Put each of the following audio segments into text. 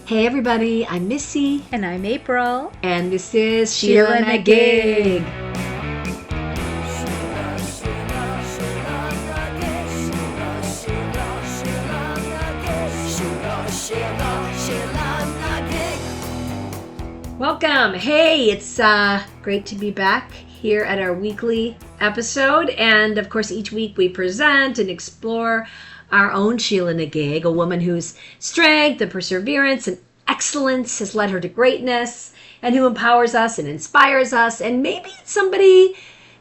Hey everybody, I'm Missy. And I'm April. And this is Sheela Na Gig. Welcome. Hey, it's great to be back here at our weekly episode. And of course, each week we present and explore our own Sheela Na Gig, a woman whose strength and perseverance and excellence has led her to greatness, and who empowers us and inspires us. And maybe it's somebody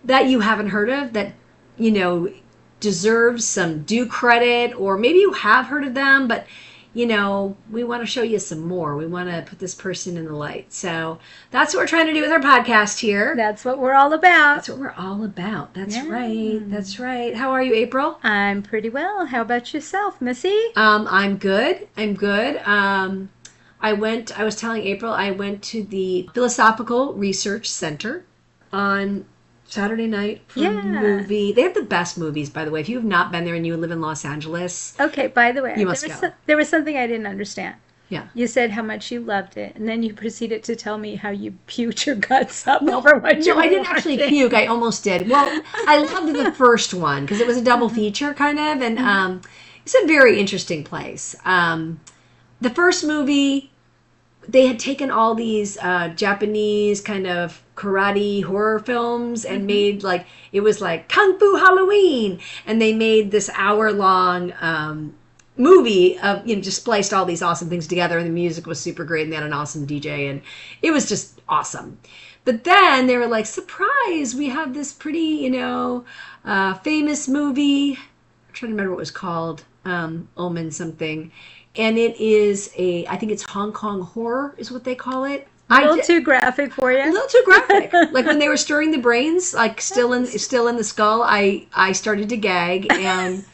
that you haven't heard of that, you know, deserves some due credit, or maybe you have heard of them, but you know, we want to show you some more. We want to put this person in the light. So that's what we're trying to do with our podcast here. That's what we're all about. That's what we're all about. That's right. That's right. How are you, April? I'm pretty well. How about yourself, Missy? I'm good. I was telling April, I went to the Philosophical Research Center on Saturday night for a movie. They have the best movies, by the way. If you have not been there and you live in Los Angeles. Okay, by the way, you must go. There was something I didn't understand. Yeah. You said how much you loved it, and then you proceeded to tell me how you puked your guts up over what you No, I didn't actually puke. I almost did. Well, I loved the first one because it was a double feature kind of, and it's a very interesting place. The first movie, they had taken all these Japanese kind of karate horror films and made it was like Kung Fu Halloween, and they made this hour-long movie of, just spliced all these awesome things together, and the music was super great, and they had an awesome DJ, and it was just awesome. But then they were like, surprise, we have this pretty, famous movie. I'm trying to remember what it was called, Omen something. And it is I think it's Hong Kong horror is what they call it. A little too graphic for you. A little too graphic. Like when they were stirring the brains, like still in the skull, I started to gag, and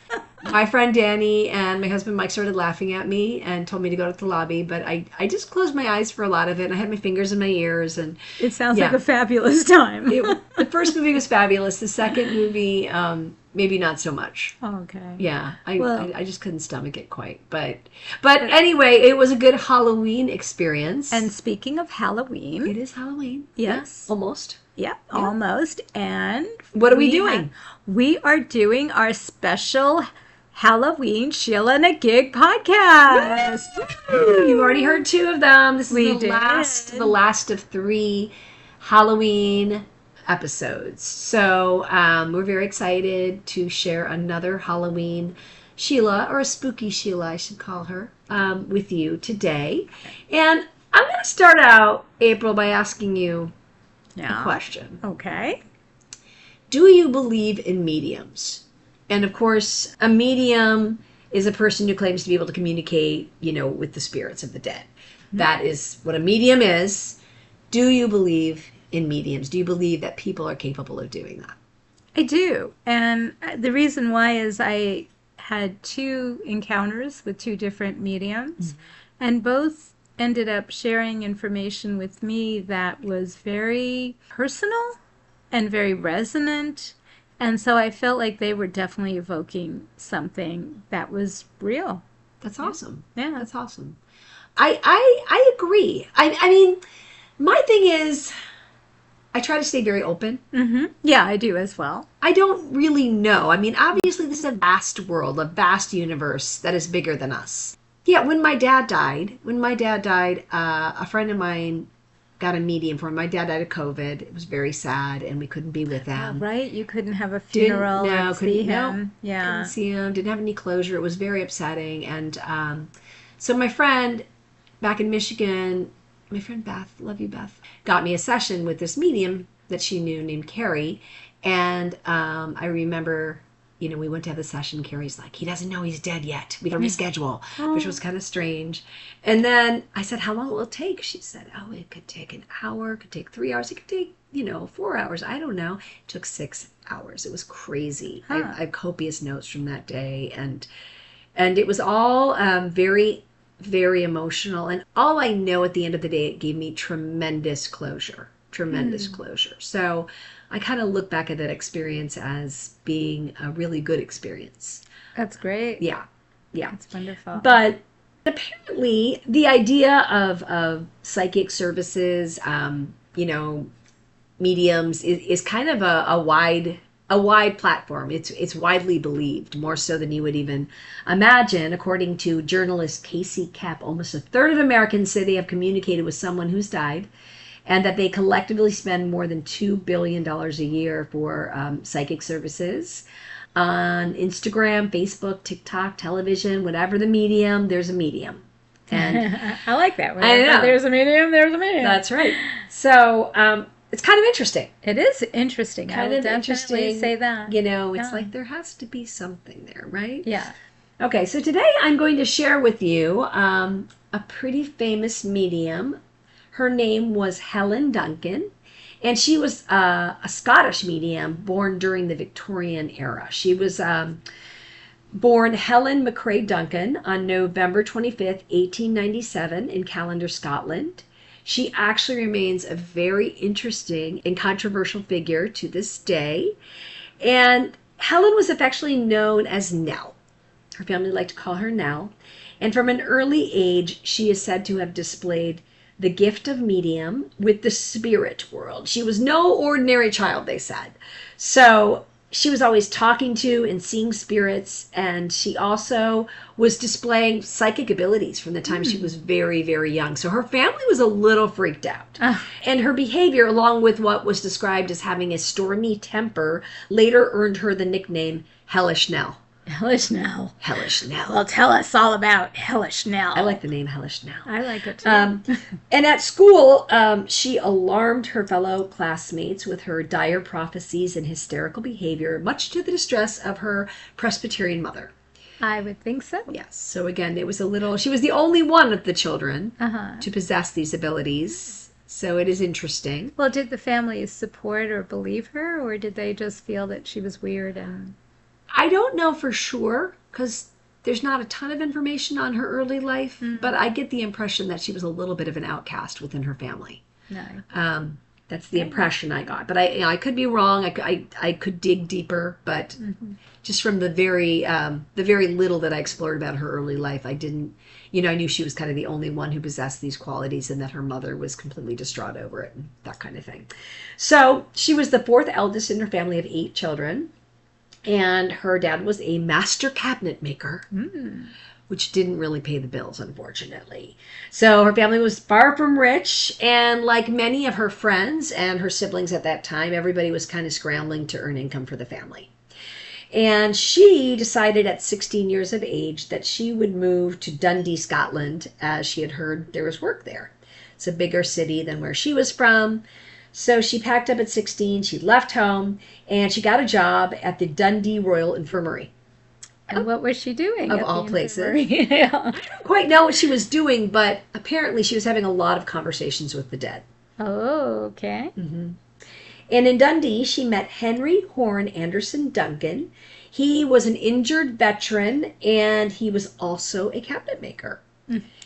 my friend Danny and my husband Mike started laughing at me and told me to go to the lobby, but I just closed my eyes for a lot of it, and I had my fingers in my ears, and it sounds like a fabulous time. The first movie was fabulous. The second movie, maybe not so much. Okay. Yeah, I just couldn't stomach it quite. But anyway, it was a good Halloween experience. And speaking of Halloween, it is Halloween. Yes. Yeah, almost. Yeah, almost. And what are we doing? We are doing our special Halloween Sheela Na Gig Podcast. Woo! You've already heard 2 of them. This is the last of 3 Halloween episodes. So we're very excited to share another Halloween Sheela, or a spooky Sheela, I should call her, with you today. And I'm going to start out, April, by asking you a question. Okay. Do you believe in mediums? And of course, a medium is a person who claims to be able to communicate, with the spirits of the dead. Mm-hmm. That is what a medium is. Do you believe in mediums? Do you believe that people are capable of doing that? I do. And the reason why is I had 2 encounters with 2 different mediums, and both ended up sharing information with me that was very personal and very resonant. And so I felt like they were definitely evoking something that was real. That's awesome. Yeah. That's awesome. I agree. I mean, my thing is, I try to stay very open. Mm-hmm. Yeah, I do as well. I don't really know. I mean, obviously, this is a vast world, a vast universe that is bigger than us. Yeah, when my dad died, a friend of mine got a medium for him. My dad died of COVID. It was very sad, and we couldn't be with them. Oh, right? You couldn't have a funeral or see him. Yeah. Couldn't see him. Didn't have any closure. It was very upsetting. And so my friend back in Michigan, my friend Beth, love you, Beth, got me a session with this medium that she knew named Carrie. And I remember, we went to have the session. Carrie's like, he doesn't know he's dead yet. We don't reschedule, which was kind of strange. And then I said, how long will it take? She said, it could take an hour, it could take 3 hours, it could take, 4 hours. I don't know. It took 6 hours. It was crazy. I have copious notes from that day. And it was all very, very emotional. And all I know at the end of the day, it gave me tremendous closure. So I kind of look back at that experience as being a really good experience. That's great. Yeah. That's wonderful. But Apparently, the idea of psychic services, mediums is kind of a wide platform. It's widely believed, more so than you would even imagine. According to journalist Casey Kepp, almost a third of Americans say they have communicated with someone who's died, and that they collectively spend more than $2 billion a year for psychic services. On Instagram, Facebook, TikTok, television, whatever the medium, there's a medium. And I like that. I know. There's a medium, there's a medium. That's right. So it's kind of interesting. It is interesting. Kind I of will interesting. definitely say that. It's like there has to be something there, right? Yeah. Okay, so today I'm going to share with you a pretty famous medium. Her name was Helen Duncan. And she was a Scottish medium born during the Victorian era. She was born Helen McCrae Duncan on November 25th, 1897 in Callander, Scotland. She actually remains a very interesting and controversial figure to this day. And Helen was affectionately known as Nell. Her family liked to call her Nell. And from an early age, she is said to have displayed the gift of medium with the spirit world. She was no ordinary child, they said. So she was always talking to and seeing spirits, and she also was displaying psychic abilities from the time she was very, very young. So her family was a little freaked out. And her behavior, along with what was described as having a stormy temper, later earned her the nickname Hellish Nell. Hellish Nell. Hellish Nell. Well, tell us all about Hellish Nell. I like the name Hellish Nell. I like it too. And at school, she alarmed her fellow classmates with her dire prophecies and hysterical behavior, much to the distress of her Presbyterian mother. I would think so. Yes. So again, she was the only one of the children to possess these abilities. So it is interesting. Well, did the family support or believe her, or did they just feel that she was weird and... I don't know for sure, because there's not a ton of information on her early life, but I get the impression that she was a little bit of an outcast within her family. No. That's the impression I got. But I could be wrong. I could dig deeper, but just from the very little that I explored about her early life, I didn't, I knew she was kind of the only one who possessed these qualities, and that her mother was completely distraught over it and that kind of thing. So she was the fourth eldest in her family of 8 children. And her dad was a master cabinet maker, which didn't really pay the bills, unfortunately. So her family was far from rich, and like many of her friends and her siblings at that time, everybody was kind of scrambling to earn income for the family. And she decided at 16 years of age that she would move to Dundee, Scotland, as she had heard there was work there. It's a bigger city than where she was from. So she packed up at 16, she left home, and she got a job at the Dundee Royal Infirmary. And what was she doing? Of all places. Yeah. I don't quite know what she was doing, but apparently she was having a lot of conversations with the dead. Oh, okay. And in Dundee, she met Henry Horn Anderson Duncan. He was an injured veteran, and he was also a cabinet maker.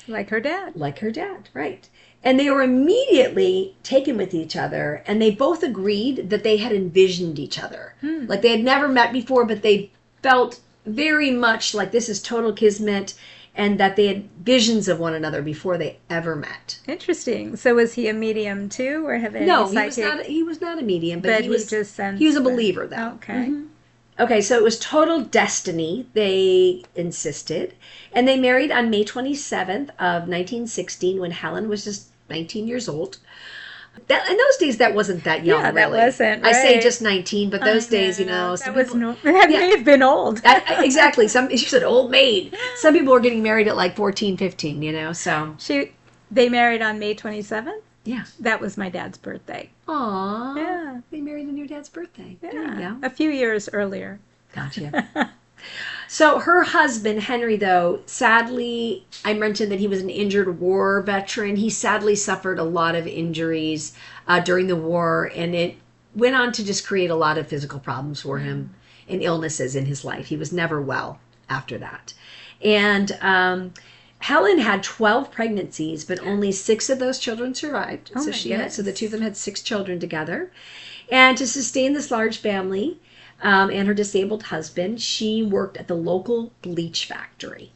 Like her dad. Like her dad, right. And they were immediately taken with each other, and they both agreed that they had envisioned each other. Like they had never met before, but they felt very much like this is total kismet, and that they had visions of one another before they ever met. Interesting. So was he a medium too, or have any psychic? He was not a medium, but he was just sensed he was a believer though. Okay. Okay, so it was total destiny, they insisted. And they married on May 27th of 1916 when Helen was just 19 years old. In those days, that wasn't that young, that really. wasn't, I say right. just 19, but those days, that may have been old. Exactly. She said old maid. Some people were getting married at like 14, 15, so. They married on May 27th? Yeah. That was my dad's birthday. Aww. Yeah. They married on your dad's birthday. Yeah. There you go. A few years earlier. Gotcha. So her husband, Henry, though, sadly, I mentioned that he was an injured war veteran. He sadly suffered a lot of injuries during the war, and it went on to just create a lot of physical problems for him and illnesses in his life. He was never well after that. And Helen had 12 pregnancies, but only 6 of those children survived. Oh, So the two of them had 6 children together. And to sustain this large family, and her disabled husband, she worked at the local bleach factory.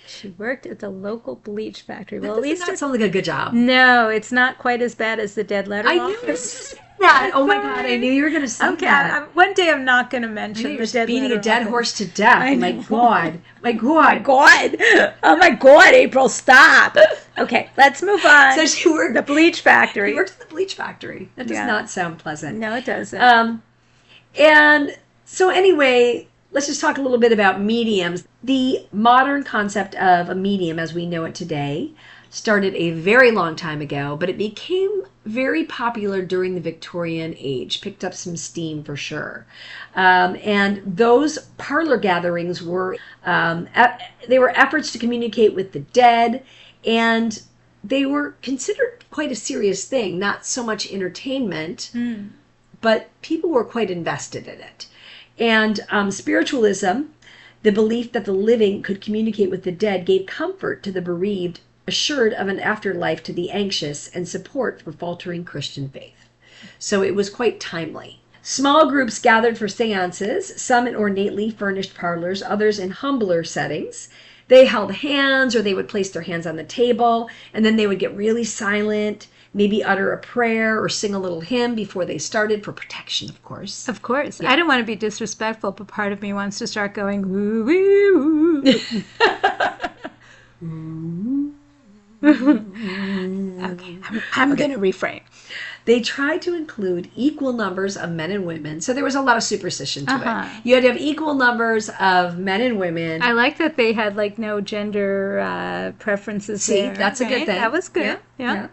She worked at the local bleach factory. Well, That at least does not sound like a good job. No, it's not quite as bad as the dead letter I knew office. that. Oh my God, I knew you were going to say Okay, that. one day I'm not going to mention You're the just dead beating letter a dead office. horse to death. I My know. God. My God. God. Oh my God, April, stop. Okay, let's move on. So she worked the bleach factory. She worked at the bleach factory. That does not sound pleasant. No, it doesn't. And so anyway, let's just talk a little bit about mediums. The modern concept of a medium as we know it today started a very long time ago, but it became very popular during the Victorian age, picked up some steam for sure. And those parlor gatherings were, they were efforts to communicate with the dead, and they were considered quite a serious thing, not so much entertainment, but people were quite invested in it. And spiritualism, the belief that the living could communicate with the dead, gave comfort to the bereaved, assured of an afterlife to the anxious, and support for faltering Christian faith. So it was quite timely. Small groups gathered for séances, some in ornately furnished parlors, others in humbler settings. They held hands, or they would place their hands on the table, and then they would get really silent, maybe utter a prayer or sing a little hymn before they started, for protection, of course. Of course. Yeah. I don't want to be disrespectful, but part of me wants to start going, woo, woo, woo. Okay, I'm going to refrain. They tried to include equal numbers of men and women. So there was a lot of superstition to it. You had to have equal numbers of men and women. I like that they had like no gender preferences. See, there. that's a good thing. That was good. Yeah.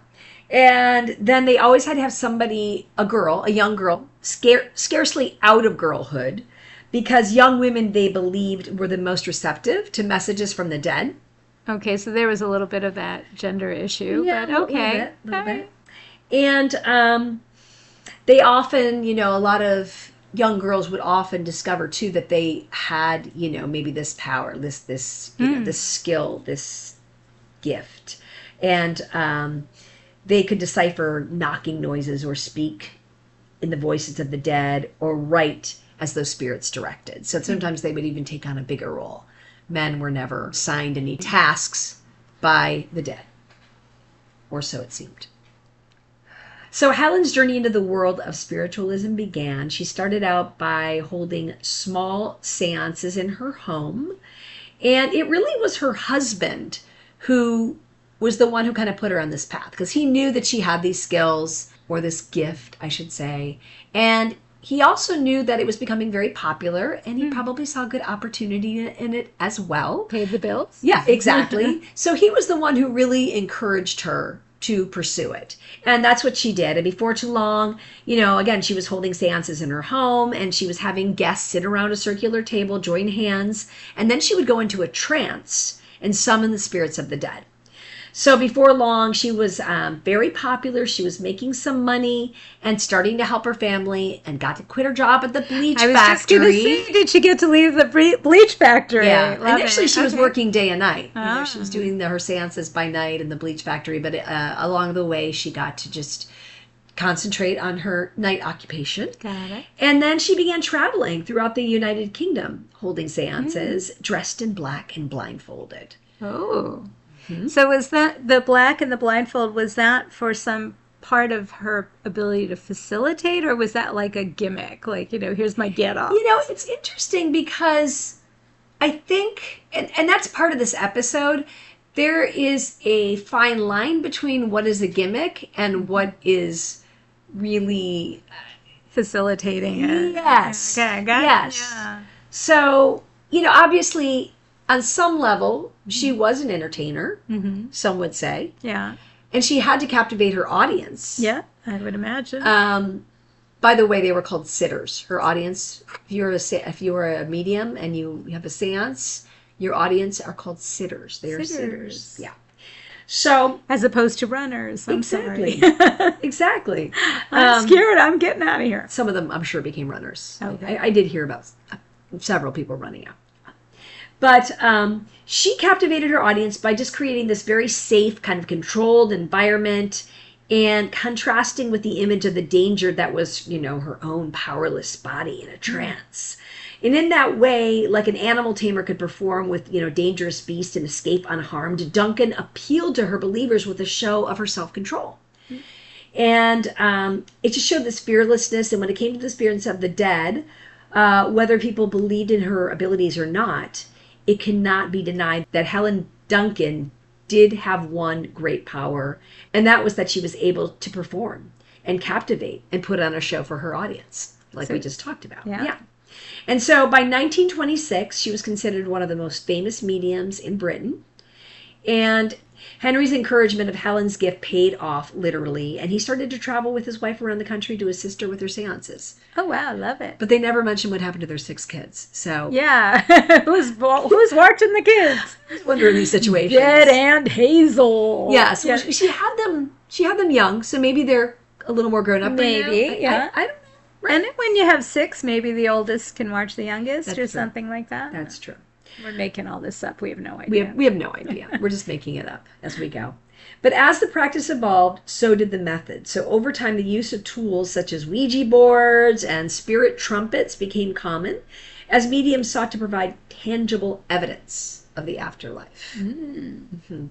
And then they always had to have somebody, a girl, a young girl, scarcely out of girlhood, because young women, they believed, were the most receptive to messages from the dead. Okay, so there was a little bit of that gender issue, yeah, but okay. A little bit. And they often, a lot of young girls would often discover too that they had, maybe this power, this this skill, this gift, and they could decipher knocking noises or speak in the voices of the dead or write as those spirits directed. So sometimes they would even take on a bigger role. Men were never assigned any tasks by the dead, or so it seemed. So Helen's journey into the world of spiritualism began. She started out by holding small séances in her home, and it really was her husband who was the one who kind of put her on this path, because he knew that she had these skills, or this gift, I should say, and he also knew that it was becoming very popular, and he probably saw good opportunity in it as well. Paid the bills. Yeah, exactly. So he was the one who really encouraged her to pursue it. And that's what she did. And before too long, again, she was holding seances in her home, and she was having guests sit around a circular table, join hands, and then she would go into a trance and summon the spirits of the dead. So before long, she was very popular. She was making some money and starting to help her family, and got to quit her job at the bleach factory. I was just going to say, did she get to leave the bleach factory? Yeah. Initially, she was working day and night. She was doing her seances by night in the bleach factory, but along the way, she got to just concentrate on her night occupation. Got it. And then she began traveling throughout the United Kingdom, holding seances, dressed in black and blindfolded. Oh. So was that the black and the blindfold, was that for some part of her ability to facilitate, or was that like a gimmick? Like, here's my get off. It's interesting because I think, and that's part of this episode, there is a fine line between what is a gimmick and what is really facilitating it. Yes. Okay, got it. Yes. Yeah. So, obviously, on some level, she was an entertainer, some would say. Yeah. And she had to captivate her audience. Yeah, I would imagine. By the way, they were called sitters. Her audience, if you're a medium and you have a seance, your audience are called sitters. They are sitters. Yeah. So, as opposed to runners. I'm exactly. sorry. Exactly. I'm scared. I'm getting out of here. Some of them, I'm sure, became runners. Okay. I did hear about several people running out. But she captivated her audience by just creating this very safe, kind of controlled environment, and contrasting with the image of the danger that was, her own powerless body in a trance. And in that way, like an animal tamer could perform with, dangerous beasts and escape unharmed, Duncan appealed to her believers with a show of her self-control. And it just showed this fearlessness. And when it came to the spirits of the dead, whether people believed in her abilities or not, it cannot be denied that Helen Duncan did have one great power, and that was that she was able to perform and captivate and put on a show for her audience, like we just talked about. Yeah. And so by 1926, she was considered one of the most famous mediums in Britain. And Henry's encouragement of Helen's gift paid off, literally, and he started to travel with his wife around the country to assist her with her séances. Oh, wow, I love it. But they never mentioned what happened to their 6 kids, so... Yeah, who's watching the kids? I wonder in these situations. Jed and Hazel. Yeah, so she had them young, so maybe they're a little more grown up. Maybe, yeah. I don't know. Right. And when you have 6, maybe the oldest can watch the youngest. That's or true. Something like that. That's true. We're making all this up. We have no idea. We have no idea. We're just making it up as we go. But as the practice evolved, so did the method. So over time, the use of tools such as Ouija boards and spirit trumpets became common as mediums sought to provide tangible evidence of the afterlife. Mm-hmm.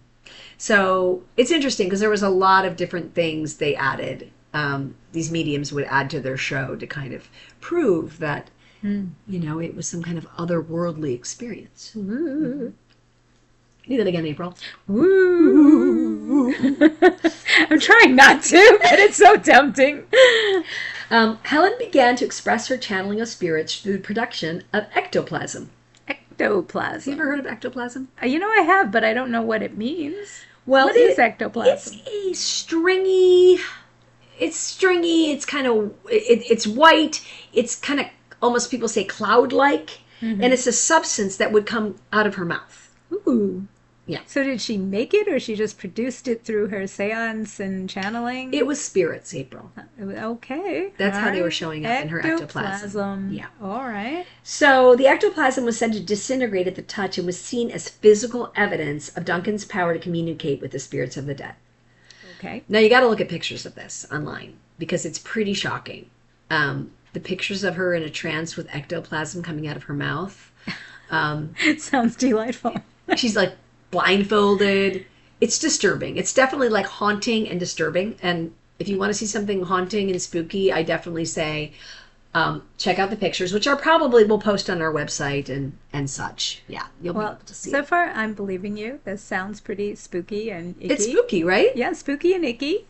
So it's interesting because there was a lot of different things they added. These mediums would add to their show to kind of prove that it was some kind of otherworldly experience. Ooh. Do that again, April. Ooh. I'm trying not to, but it's so tempting. Helen began to express her channeling of spirits through the production of ectoplasm. Ectoplasm. You ever heard of ectoplasm? I have, but I don't know what it means. Well, what is ectoplasm? It's a stringy. It's kind of. It's white. It's kind of almost, people say, cloud-like, and it's a substance that would come out of her mouth. Ooh. Yeah. So did she make it, or she just produced it through her seance and channeling? It was spirits, April. Okay. That's how they were showing up in her ectoplasm. Yeah. All right. So the ectoplasm was said to disintegrate at the touch and was seen as physical evidence of Duncan's power to communicate with the spirits of the dead. Okay. Now you got to look at pictures of this online because it's pretty shocking. The pictures of her in a trance with ectoplasm coming out of her mouth. It sounds delightful. She's like blindfolded. It's disturbing. It's definitely like haunting and disturbing. And if you want to see something haunting and spooky, I definitely say check out the pictures, which we'll post on our website and such. Yeah, you'll be able to see. So far, I'm believing you. This sounds pretty spooky and icky. It's spooky, right? Yeah, spooky and icky.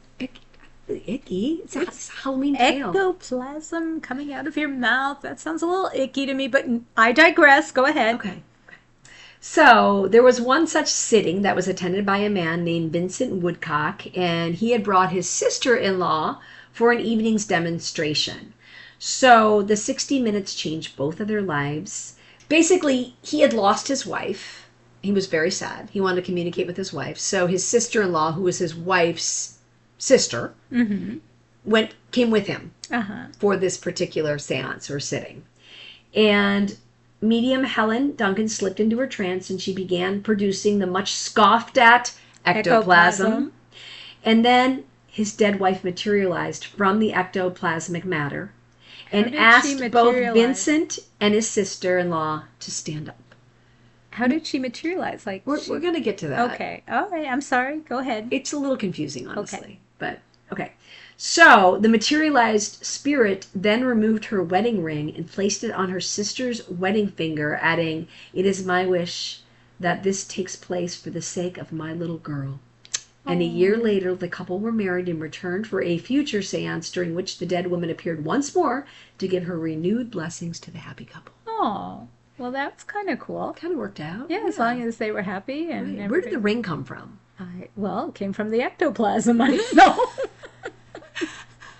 Icky. It's a Halloween tale. Ectoplasm coming out of your mouth. That sounds a little icky to me, but I digress. Go ahead. Okay. So there was one such sitting that was attended by a man named Vincent Woodcock, and he had brought his sister-in-law for an evening's demonstration. So the 60 minutes changed both of their lives. Basically, he had lost his wife. He was very sad. He wanted to communicate with his wife. So his sister-in-law, who was his wife's sister, came with him for this particular seance or sitting. And medium Helen Duncan slipped into her trance and she began producing the much scoffed at ectoplasm. And then his dead wife materialized from the ectoplasmic matter and asked both Vincent and his sister-in-law to stand up. How did she materialize? Like we're going to get to that. Okay. All right. I'm sorry. Go ahead. It's a little confusing, honestly. Okay. But, okay. So, the materialized spirit then removed her wedding ring and placed it on her sister's wedding finger, adding, "It is my wish that this takes place for the sake of my little girl." And a year later, the couple were married and returned for a future seance during which the dead woman appeared once more to give her renewed blessings to the happy couple. Oh, well, that's kind of cool. Kind of worked out. Yeah, as long as they were happy. And right. Where did the ring come from? Well, it came from the ectoplasm. I don't know. I'm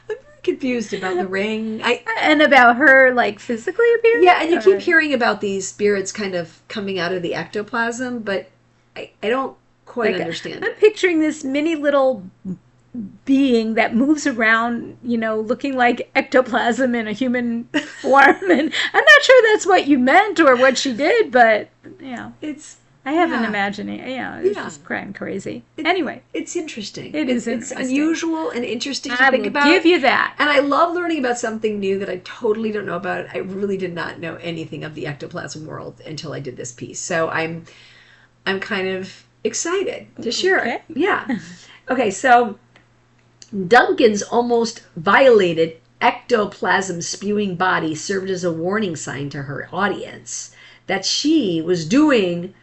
very confused about the ring. And about her, like, physically appearing? Yeah, and you keep hearing about these spirits kind of coming out of the ectoplasm, but I don't quite understand. I'm picturing this mini little being that moves around, looking like ectoplasm in a human form. And I'm not sure that's what you meant or what she did, but, It's I have an Yeah. imagining. It's Yeah. just crime crazy. Anyway, It's interesting. It's It's interesting. unusual and interesting to I think will about. give you that. And I love learning about something new that I totally don't know about. I really did not know anything of the ectoplasm world until I did this piece. So I'm kind of excited to share it. Yeah. Okay, so Duncan's almost violated ectoplasm spewing body served as a warning sign to her audience that she was doing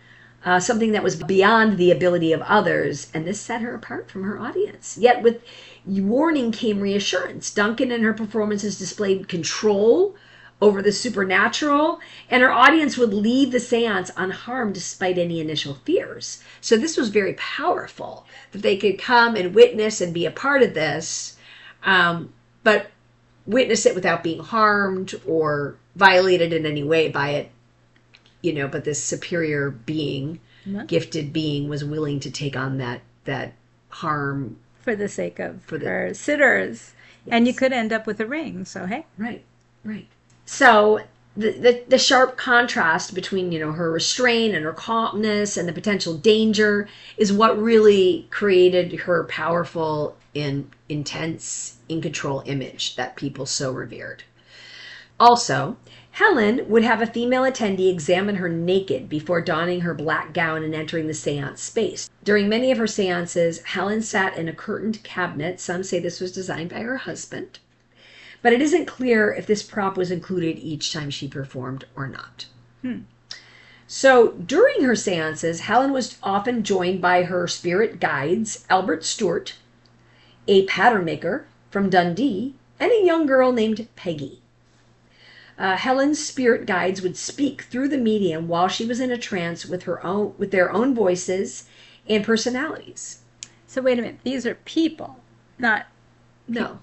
something that was beyond the ability of others, and this set her apart from her audience. Yet with warning came reassurance. Duncan and her performances displayed control over the supernatural, and her audience would leave the seance unharmed despite any initial fears. So this was very powerful, that they could come and witness and be a part of this, but witness it without being harmed or violated in any way by it. But this superior being, gifted being, was willing to take on that harm For the sake of her sitters. Yes. And you could end up with a ring, so hey. Right. So the sharp contrast between, her restraint and her calmness and the potential danger is what really created her powerful and intense, in control image that people so revered. Also, Helen would have a female attendee examine her naked before donning her black gown and entering the seance space. During many of her seances, Helen sat in a curtained cabinet. Some say this was designed by her husband, but it isn't clear if this prop was included each time she performed or not. So during her seances, Helen was often joined by her spirit guides, Albert Stewart, a pattern maker from Dundee, and a young girl named Peggy. Helen's spirit guides would speak through the medium while she was in a trance with their own voices and personalities. So wait a minute, these are people, not... No.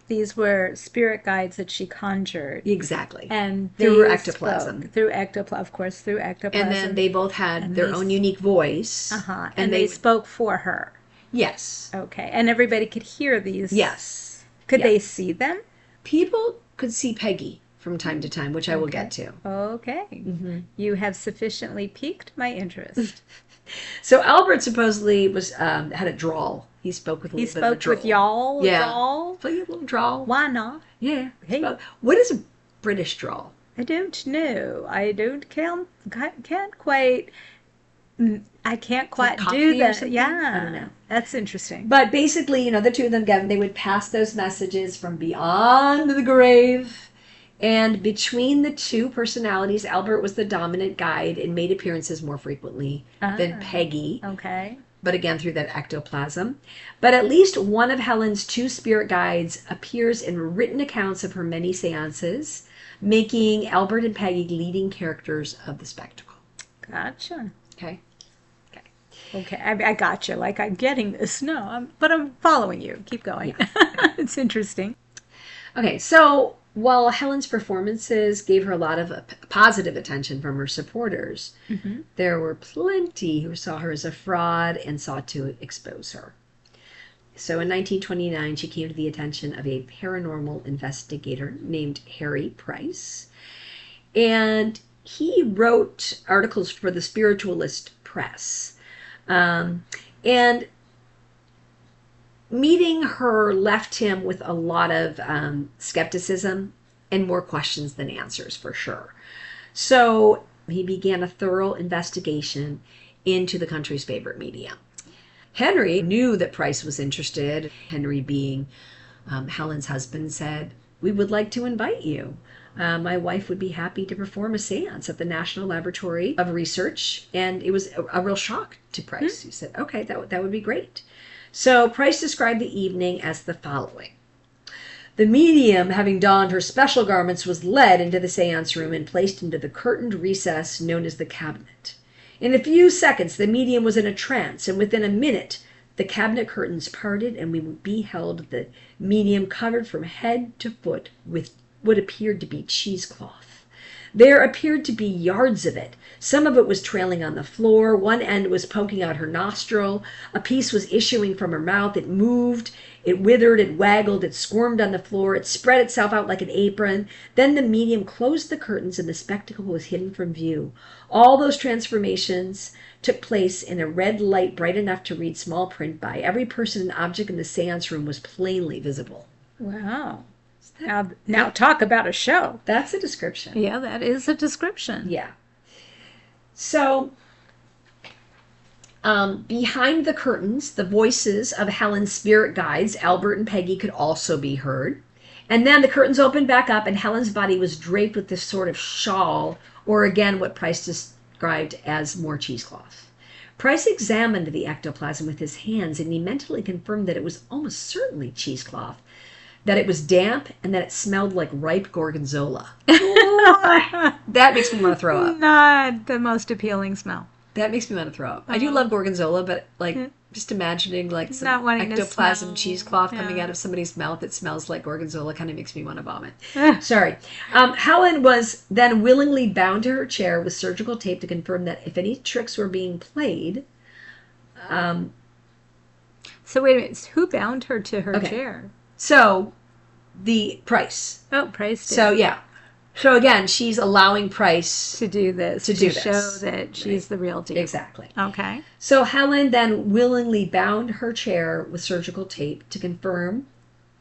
These were spirit guides that she conjured. Exactly. And through ectoplasm. Through ectoplasm. And then they both had their own unique voice. And they spoke for her. Yes. Okay. And everybody could hear these. Yes. Could they see them? People could see Peggy from time to time, which I will get to. Okay. Mm-hmm. You have sufficiently piqued my interest. So Albert supposedly had a drawl. He spoke with a little bit of a drawl. With y'all? Yeah. Drawl? Play a little drawl. Why not? Yeah. Hey. What is a British drawl? I don't know. I can't quite do that. Yeah. I don't know. That's interesting. But basically, the two of them, they would pass those messages from beyond the grave. And between the two personalities, Albert was the dominant guide and made appearances more frequently than Peggy. Okay. But again, through that ectoplasm. But at least one of Helen's two spirit guides appears in written accounts of her many seances, making Albert and Peggy leading characters of the spectacle. Gotcha. Okay. I gotcha. Like, I'm getting this. No, but I'm following you. Keep going. Yeah. It's interesting. Okay, so while Helen's performances gave her a lot of positive attention from her supporters, there were plenty who saw her as a fraud and sought to expose her. So in 1929, she came to the attention of a paranormal investigator named Harry Price, and he wrote articles for the Spiritualist press. And meeting her left him with a lot of skepticism and more questions than answers, for sure. So he began a thorough investigation into the country's favorite medium. Henry knew that Price was interested. Henry, being Helen's husband, said, "We would like to invite you. My wife would be happy to perform a seance at the National Laboratory of Research." And it was a real shock to Price. He said, okay, that would be great. So Price described the evening as the following. The medium, having donned her special garments, was led into the seance room and placed into the curtained recess known as the cabinet. In a few seconds, the medium was in a trance, and within a minute, the cabinet curtains parted, and we beheld the medium covered from head to foot with what appeared to be cheesecloth. There appeared to be yards of it. Some of it was trailing on the floor. One end was poking out her nostril. A piece was issuing from her mouth. It moved. It withered. It waggled. It squirmed on the floor. It spread itself out like an apron. Then the medium closed the curtains and the spectacle was hidden from view. All those transformations took place in a red light bright enough to read small print by. Every person and object in the seance room was plainly visible. Wow. Now talk about a show. That's a description. Yeah, that is a description. Yeah. So, behind the curtains, the voices of Helen's spirit guides, Albert and Peggy, could also be heard. And then the curtains opened back up, and Helen's body was draped with this sort of shawl, or again, what Price described as more cheesecloth. Price examined the ectoplasm with his hands, and he mentally confirmed that it was almost certainly cheesecloth, that it was damp, and that it smelled like ripe gorgonzola. That makes me want to throw up. Not the most appealing smell. That makes me want to throw up. I do love gorgonzola, but just imagining like some ectoplasm cheesecloth coming out of somebody's mouth that smells like gorgonzola kind of makes me want to vomit. Sorry. Helen was then willingly bound to her chair with surgical tape to confirm that if any tricks were being played... So wait a minute. Who bound her to her chair? So, the Price. Oh, Price did. So, yeah. So, again, she's allowing Price to do this. To show that she's the real deal. Exactly. Okay. So, Helen then willingly bound her chair with surgical tape to confirm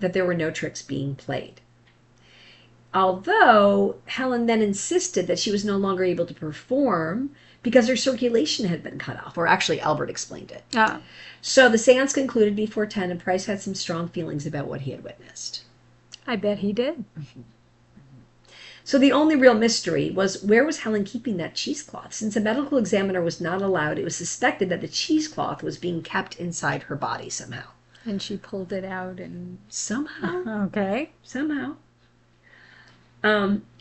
that there were no tricks being played. Although, Helen then insisted that she was no longer able to perform because her circulation had been cut off. Or actually, Albert explained it. Oh. So the seance concluded before 10, and Price had some strong feelings about what he had witnessed. I bet he did. Mm-hmm. So the only real mystery was, where was Helen keeping that cheesecloth? Since a medical examiner was not allowed, it was suspected that the cheesecloth was being kept inside her body somehow. And she pulled it out and... Somehow. Okay. Somehow.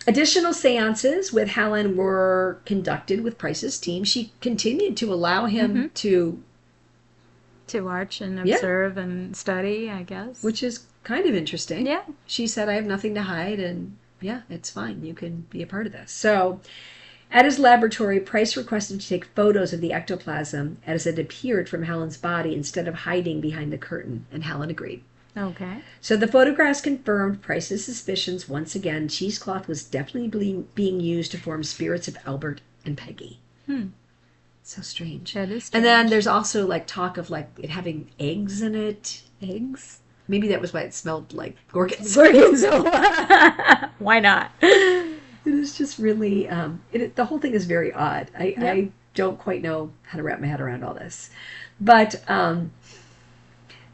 Additional seances with Helen were conducted with Price's team. She continued to allow him to watch and observe and study, I guess. Which is kind of interesting. Yeah. She said, I have nothing to hide, and yeah, it's fine. You can be a part of this. So, at his laboratory, Price requested to take photos of the ectoplasm as it appeared from Helen's body instead of hiding behind the curtain, and Helen agreed. Okay. So the photographs confirmed Price's suspicions once again. Cheesecloth was definitely being used to form spirits of Albert and Peggy. So strange. That is strange. And then there's also like talk of like it having eggs in it. Eggs? Maybe that was why it smelled like gorgonzola. Why not? It is just really, the whole thing is very odd. I don't quite know how to wrap my head around all this. But,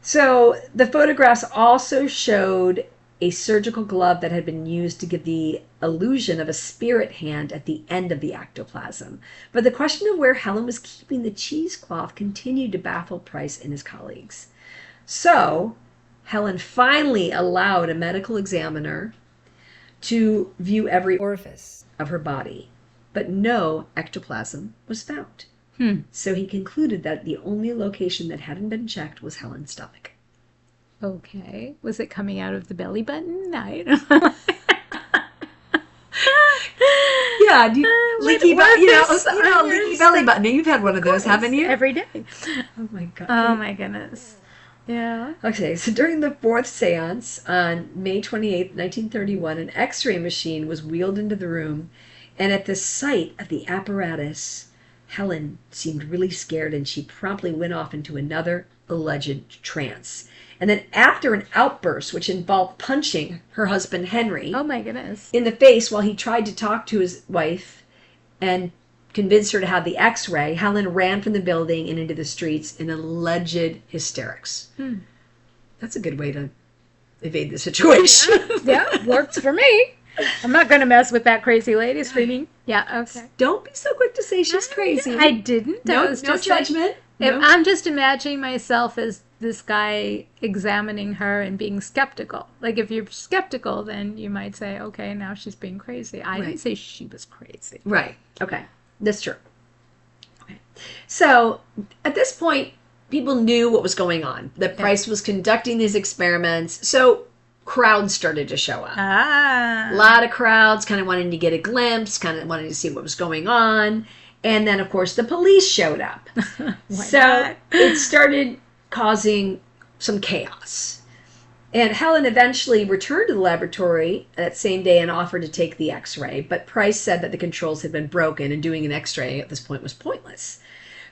so the photographs also showed a surgical glove that had been used to give the illusion of a spirit hand at the end of the ectoplasm. But the question of where Helen was keeping the cheesecloth continued to baffle Price and his colleagues. So, Helen finally allowed a medical examiner to view every orifice of her body, but no ectoplasm was found. So he concluded that the only location that hadn't been checked was Helen's stomach. Okay. Was it coming out of the belly button? I don't know. Yeah, leaky belly button. You've had one of those, haven't you? Every day. Oh my god. Oh my goodness. Yeah. Okay, so during the fourth seance on May 28th, 1931, an x-ray machine was wheeled into the room, and at the sight of the apparatus, Helen seemed really scared, and she promptly went off into another alleged trance. And then after an outburst, which involved punching her husband Henry Oh my goodness. in the face while he tried to talk to his wife and convinced her to have the x-ray, Helen ran from the building and into the streets in alleged hysterics. That's a good way to evade the situation. Yeah, works for me. I'm not going to mess with that crazy lady screaming. Yeah, okay. Don't be so quick to say she's crazy. I didn't. No, was no just judgment. No. I'm just imagining myself as this guy examining her and being skeptical. Like, if you're skeptical, then you might say, okay, now she's being crazy. I didn't say she was crazy. Right. Okay. That's true. Okay. So, at this point, people knew what was going on. That Price was conducting these experiments. So, crowds started to show up. Ah. A lot of crowds kind of wanting to get a glimpse, kind of wanting to see what was going on. And then, of course, the police showed up. So it started causing some chaos. And Helen eventually returned to the laboratory that same day and offered to take the x-ray. But Price said that the controls had been broken and doing an x-ray at this point was pointless.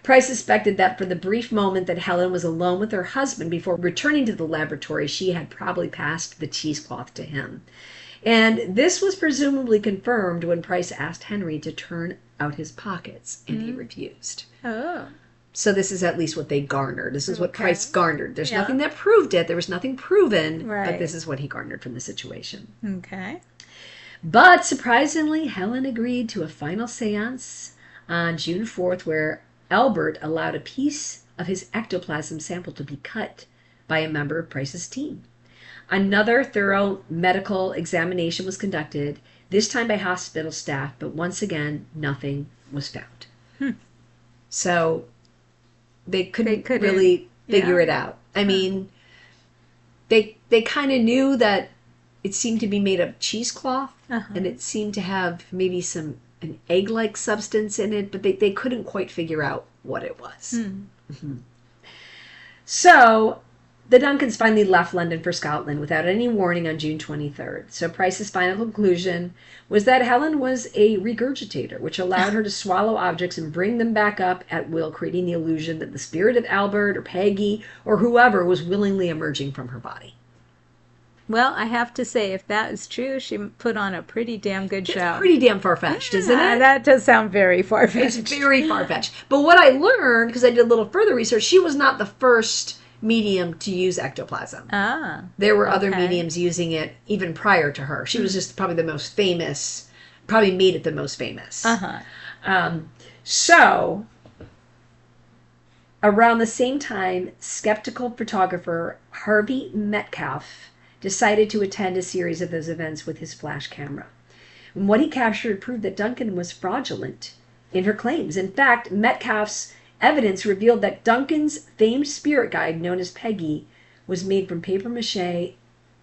Price suspected that for the brief moment that Helen was alone with her husband before returning to the laboratory, she had probably passed the cheesecloth to him. And this was presumably confirmed when Price asked Henry to turn out his pockets, and he refused. Oh. So this is at least what they garnered. This is what Price garnered. There's nothing that proved it. There was nothing proven, but this is what he garnered from the situation. Okay. But surprisingly, Helen agreed to a final séance on June 4th where Albert allowed a piece of his ectoplasm sample to be cut by a member of Price's team. Another thorough medical examination was conducted, this time by hospital staff, but once again, nothing was found. So they couldn't really figure it out. I mean, they kind of knew that it seemed to be made of cheesecloth, and it seemed to have maybe an egg-like substance in it, but they couldn't quite figure out what it was. So the Duncans finally left London for Scotland without any warning on June 23rd. So Price's final conclusion was that Helen was a regurgitator, which allowed her to swallow objects and bring them back up at will, creating the illusion that the spirit of Albert or Peggy or whoever was willingly emerging from her body. Well, I have to say, if that is true, she put on a pretty damn good show. It's pretty damn far-fetched, isn't it? That does sound very far-fetched. It's very far-fetched. But what I learned, because I did a little further research, she was not the first medium to use ectoplasm. There were other mediums using it even prior to her. She was just probably the most famous, probably made it the most famous. So, around the same time, skeptical photographer Harvey Metcalf decided to attend a series of those events with his flash camera. And what he captured proved that Duncan was fraudulent in her claims. In fact, Metcalf's evidence revealed that Duncan's famed spirit guide, known as Peggy, was made from papier-mâché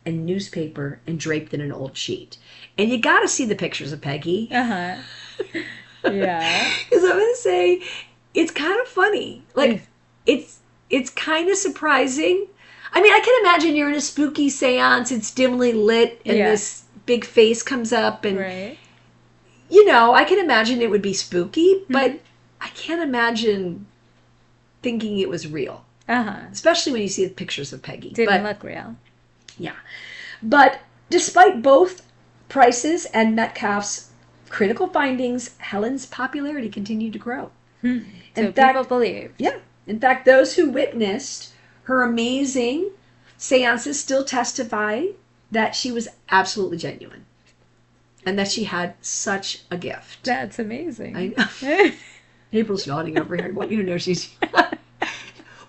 and newspaper and draped in an old sheet. And you got to see the pictures of Peggy. Yeah. Because I'm going to say, it's kind of funny. Like, it's kind of surprising. I mean, I can imagine you're in a spooky seance, it's dimly lit, and this big face comes up, and, you know, I can imagine it would be spooky, but I can't imagine thinking it was real. Especially when you see the pictures of Peggy. Didn't look real. Yeah. But despite both Price's and Metcalf's critical findings, Helen's popularity continued to grow. So people believed. Yeah. In fact, those who witnessed her amazing seances still testify that she was absolutely genuine and that she had such a gift. That's amazing. I know. April's yawning over here. I want you to know she's...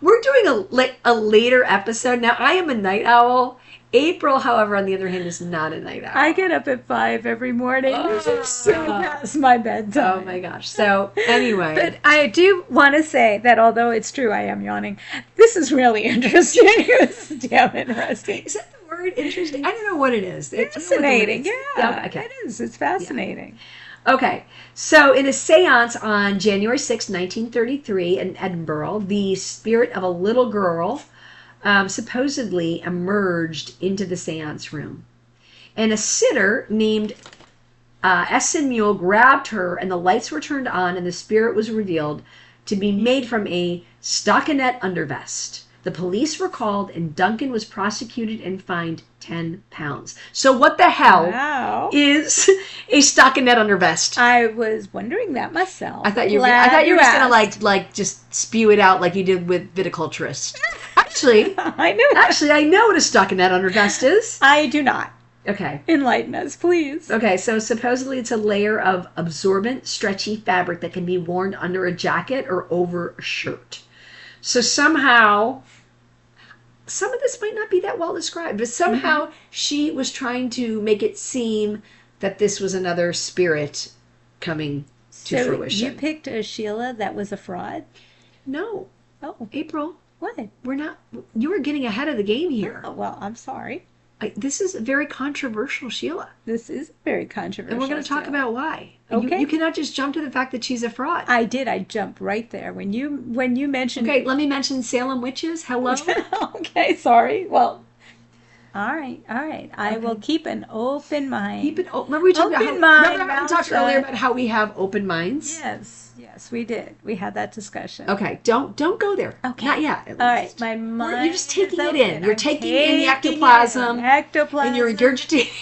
We're doing a later episode. Now, I am a night owl. April, however, on the other hand, is not a night owl. I get up at 5 every morning. It's so past my bedtime. Oh my gosh. So, anyway. But I do want to say that although it's true I am yawning, this is really interesting. It's damn interesting. Is that the word, interesting? I don't know what it is. It's fascinating. Yeah, okay. It is. It's fascinating. Yeah. Okay. So, in a seance on January 6, 1933 in Edinburgh, the spirit of a little girl supposedly emerged into the seance room. And a sitter named Essen Mule grabbed her, and the lights were turned on, and the spirit was revealed to be made from a stockinette undervest. The police were called, and Duncan was prosecuted and fined £10. So what the hell is a stockinette undervest? I was wondering that myself. I thought you were just gonna like just spew it out like you did with viticulturist. Actually, I know what a stockinette undervest is. I do not. Okay. Enlighten us, please. Okay, so supposedly it's a layer of absorbent, stretchy fabric that can be worn under a jacket or over a shirt. So somehow, some of this might not be that well described, but somehow she was trying to make it seem that this was another spirit coming to fruition. You picked a Sheela that was a fraud? No. Oh. April. What? You were getting ahead of the game here. Oh, well, I'm sorry. This is very controversial, Sheela. This is very controversial. And we're going to talk about why. Okay. You cannot just jump to the fact that she's a fraud. I did. I jumped right there. When you mentioned... Okay, let me mention Salem witches. Hello? Okay, sorry. Well, all right. I will keep an open mind. Remember we talked earlier about how we have open minds? Yes, we did. We had that discussion. Okay, don't go there. Okay. Not yet. All right, my mind. You're just taking it open. in. You're taking in the ectoplasm. And you're regurgitating.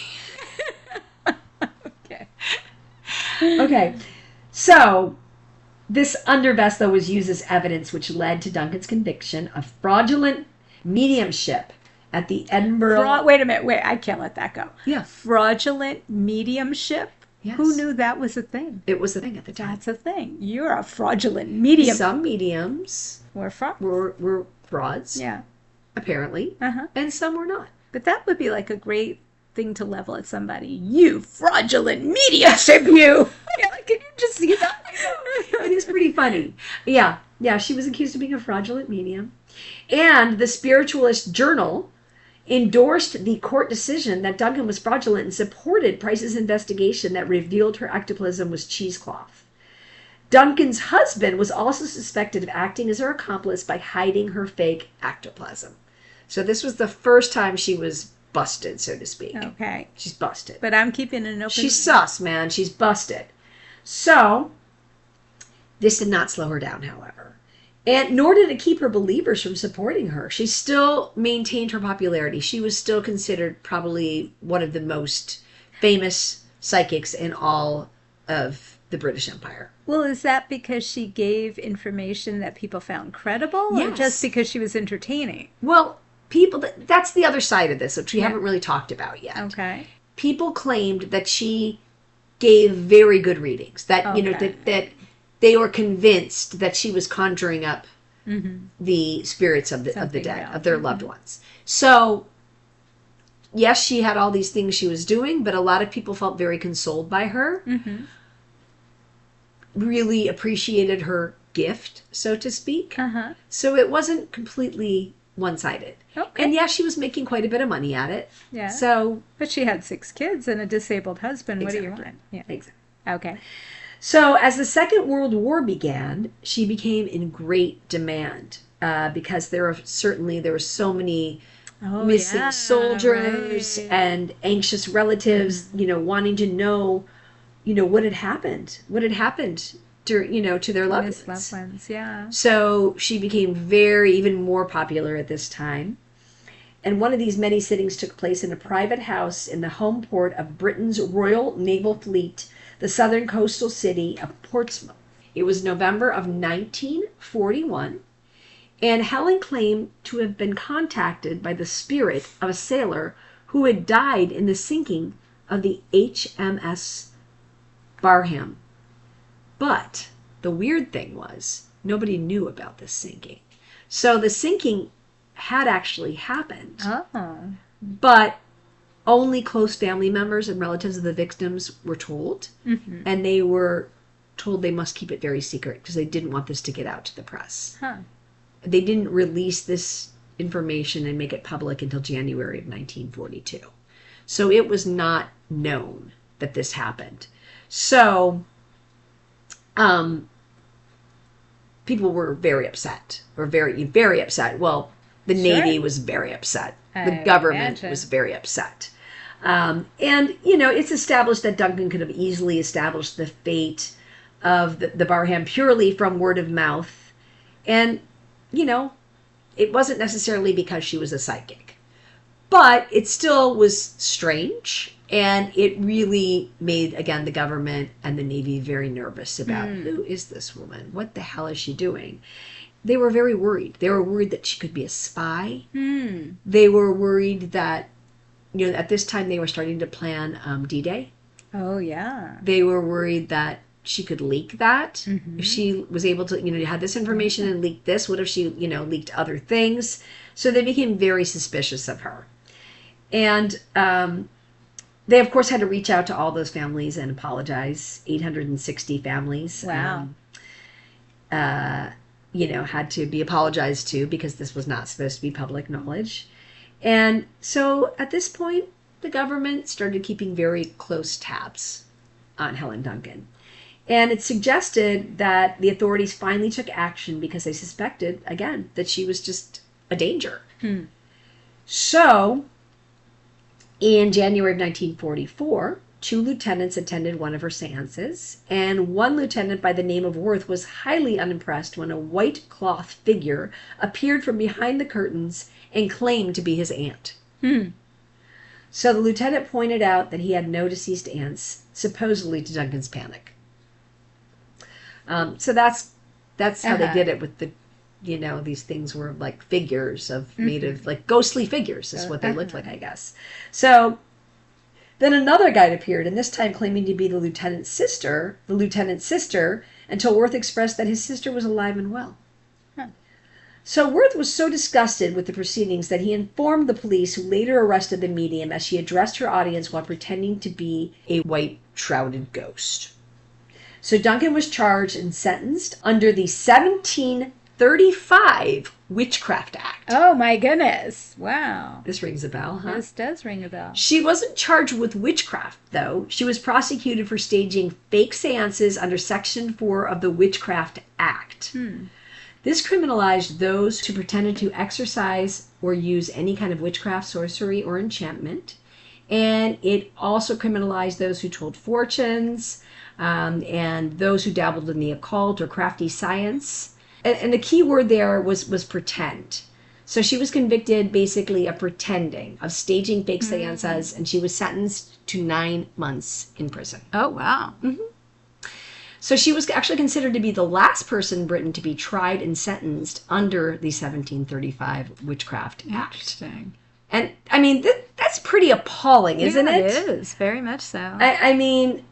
Okay. So, this undervest, though, was used as evidence which led to Duncan's conviction of fraudulent mediumship at the Edinburgh... Wait a minute. I can't let that go. Yeah. Fraudulent mediumship? Yes. Who knew that was a thing? It was a thing at the time. That's a thing. You're a fraudulent medium. Some mediums were frauds. Yeah. Apparently. And some were not. But that would be like a great thing to level at somebody. You fraudulent mediumship, you! Can you just see that? It is pretty funny. Yeah, she was accused of being a fraudulent medium. And the Spiritualist Journal endorsed the court decision that Duncan was fraudulent and supported Price's investigation that revealed her ectoplasm was cheesecloth. Duncan's husband was also suspected of acting as her accomplice by hiding her fake ectoplasm. So this was the first time she was busted, so to speak. Okay. She's busted. But I'm keeping an open... She's sus, man. She's busted. So, this did not slow her down, however. And nor did it keep her believers from supporting her. She still maintained her popularity. She was still considered probably one of the most famous psychics in all of the British Empire. Well, is that because she gave information that people found credible? Yes. Or just because she was entertaining? Well, that's the other side of this, which we haven't really talked about yet. Okay. People claimed that she gave very good readings. That, that they were convinced that she was conjuring up the spirits of the dead, of their loved ones. So, yes, she had all these things she was doing, but a lot of people felt very consoled by her. Really appreciated her gift, so to speak. So it wasn't completely one-sided. Okay. And yes, she was making quite a bit of money at it. Yeah. So, but she had 6 kids and a disabled husband. Exactly. What do you want? Yeah. Exactly. Okay. So, as the Second World War began, she became in great demand because there were so many missing soldiers and anxious relatives, wanting to know, what had happened to their loved ones. Yeah. So she became even more popular at this time. And one of these many sittings took place in a private house in the home port of Britain's Royal Naval Fleet, the southern coastal city of Portsmouth. It was November of 1941, and Helen claimed to have been contacted by the spirit of a sailor who had died in the sinking of the HMS Barham. But the weird thing was, nobody knew about this sinking. So the sinking had actually happened. But only close family members and relatives of the victims were told. And they were told they must keep it very secret because they didn't want this to get out to the press. They didn't release this information and make it public until January of 1942. So it was not known that this happened. So people were very upset, very upset. Well, the Navy was very upset. The government was very upset. And, it's established that Duncan could have easily established the fate of the Barham purely from word of mouth. And, it wasn't necessarily because she was a psychic. But it still was strange. And it really made, again, the government and the Navy very nervous about who is this woman? What the hell is she doing? They were very worried. They were worried that she could be a spy. They were worried that, at this time they were starting to plan D-Day. Oh, yeah. They were worried that she could leak that. If she was able to, had this information and leaked this, what if she, leaked other things? So they became very suspicious of her. And they, of course, had to reach out to all those families and apologize. 860 families. Wow. Had to be apologized to because this was not supposed to be public knowledge. And so at this point, the government started keeping very close tabs on Helen Duncan. And it suggested that the authorities finally took action because they suspected, again, that she was just a danger. So, in January of 1944, 2 lieutenants attended one of her séances, and one lieutenant by the name of Worth was highly unimpressed when a white cloth figure appeared from behind the curtains and claimed to be his aunt. So the lieutenant pointed out that he had no deceased aunts, supposedly to Duncan's panic. So that's how they did it with the, these things were like figures of made of like ghostly figures is what they looked like, I guess. So then another guide appeared, and this time claiming to be the lieutenant's sister, until Worth expressed that his sister was alive and well. So Worth was so disgusted with the proceedings that he informed the police, who later arrested the medium as she addressed her audience while pretending to be a white shrouded ghost. So Duncan was charged and sentenced under the 1735 Witchcraft Act. Oh my goodness. Wow. This rings a bell, huh? This does ring a bell. She wasn't charged with witchcraft, though. She was prosecuted for staging fake séances under Section 4 of the Witchcraft Act. This criminalized those who pretended to exercise or use any kind of witchcraft, sorcery, or enchantment. And it also criminalized those who told fortunes, and those who dabbled in the occult or crafty science. And the key word there was pretend. So she was convicted basically of pretending, of staging fake séances, and she was sentenced to 9 months in prison. Oh, wow. So she was actually considered to be the last person in Britain to be tried and sentenced under the 1735 Witchcraft Act. Interesting. And, I mean, that's pretty appalling, isn't it? It is, very much so. I mean,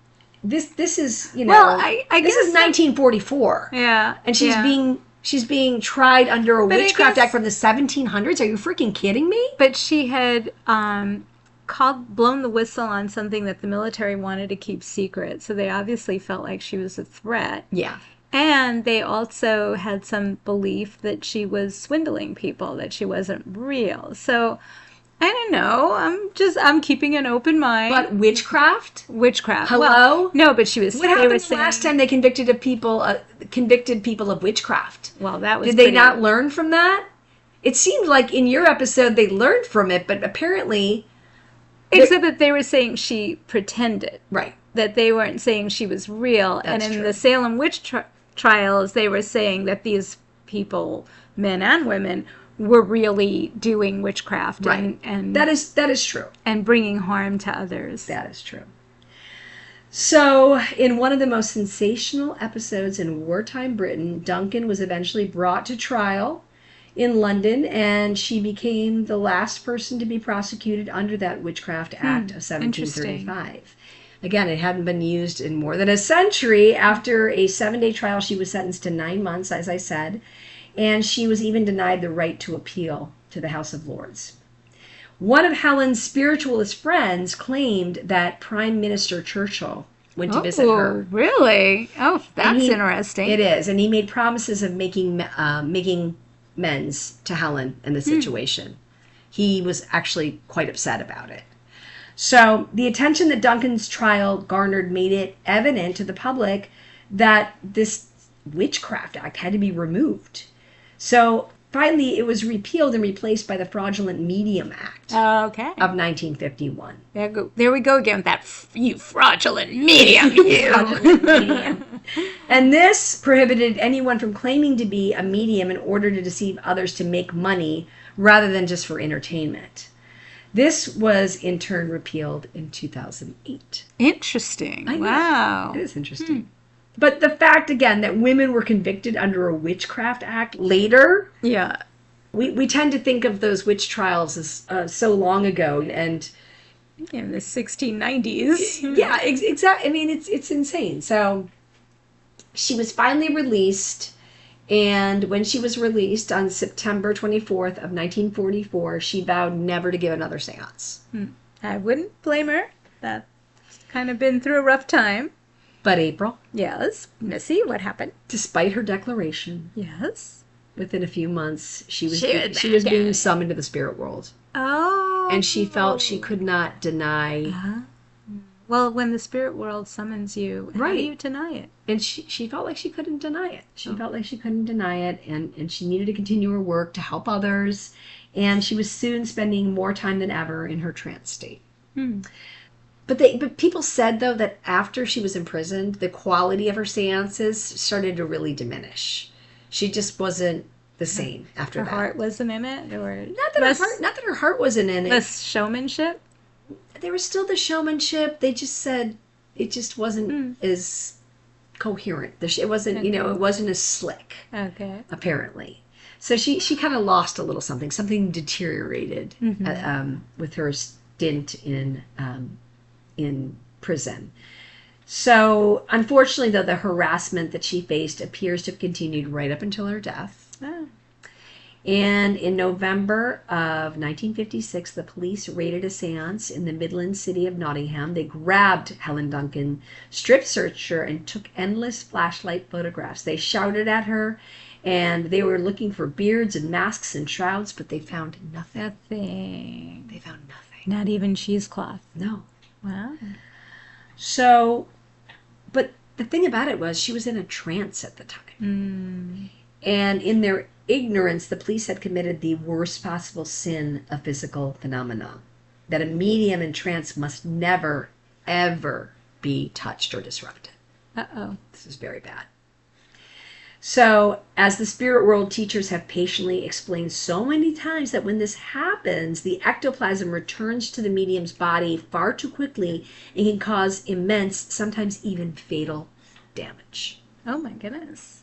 this is, well, I this guess is 1944. Yeah. And she's being tried under a Witchcraft Act from the 1700s. Are you freaking kidding me? But she had blown the whistle on something that the military wanted to keep secret. So they obviously felt like she was a threat. Yeah. And they also had some belief that she was swindling people, that she wasn't real. So I don't know. I'm keeping an open mind. But witchcraft? Witchcraft. Hello? Well, no, but she was. What happened the last time they convicted people of witchcraft? Well, that was. Did they not learn from that? It seemed like in your episode they learned from it, but apparently. Except that they were saying she pretended. Right. That they weren't saying she was real. That's and in true. the Salem witch trials, they were saying that these people, men and women, were really doing witchcraft. Right. And that is true. And bringing harm to others. That is true. So, in one of the most sensational episodes in wartime Britain, Duncan was eventually brought to trial in London, and she became the last person to be prosecuted under that Witchcraft Act of 1735. Again, it hadn't been used in more than a century. After a 7-day trial, she was sentenced to 9 months, as I said, and she was even denied the right to appeal to the House of Lords. One of Helen's spiritualist friends claimed that Prime Minister Churchill went to visit her. Really? Oh, that's interesting. It is, and he made promises of making amends to Helen in the situation. He was actually quite upset about it. So the attention that Duncan's trial garnered made it evident to the public that this Witchcraft Act had to be removed. So finally, it was repealed and replaced by the Fraudulent Medium Act of 1951. There we go again with that, you fraudulent medium. Fraudulent medium. And this prohibited anyone from claiming to be a medium in order to deceive others to make money rather than just for entertainment. This was in turn repealed in 2008. Interesting. I know. Wow. It is interesting. But the fact, again, that women were convicted under a Witchcraft Act later, we tend to think of those witch trials as so long ago, and in the 1690s. Yeah, exactly. I mean, it's insane. So she was finally released, and when she was released on September 24th of 1944, she vowed never to give another seance. I wouldn't blame her. That's kind of been through a rough time. But April. Yes. Missy, what happened? Despite her declaration. Yes. Within a few months, she was being summoned to the spirit world. Oh, and she felt she could not deny. Well, when the spirit world summons you, how do you deny it? And she felt like she couldn't deny it. She felt like she couldn't deny it, and she needed to continue her work to help others. And she was soon spending more time than ever in her trance state. But people said, though, that after she was imprisoned, the quality of her seances started to really diminish. She just wasn't the same after that. Her heart wasn't in it? Or not that her heart wasn't in it. Less showmanship? There was still the showmanship. They just said it just wasn't as coherent. It wasn't, it wasn't as slick. Okay. Apparently. So she kind of lost a little something. Something deteriorated with her stint in prison. So, unfortunately, though, the harassment that she faced appears to have continued right up until her death. And in November of 1956, the police raided a seance in the Midland city of Nottingham. They grabbed Helen Duncan, strip searched her, and took endless flashlight photographs. They shouted at her, and they were looking for beards and masks and shrouds, but they found nothing. They found nothing. Not even cheesecloth. No. Wow. So, but the thing about it was she was in a trance at the time. And in their ignorance, the police had committed the worst possible sin of physical phenomena. That a medium in trance must never, ever be touched or disrupted. This is very bad. So, as the spirit world teachers have patiently explained so many times, that when this happens, the ectoplasm returns to the medium's body far too quickly and can cause immense, sometimes even fatal damage. Oh my goodness.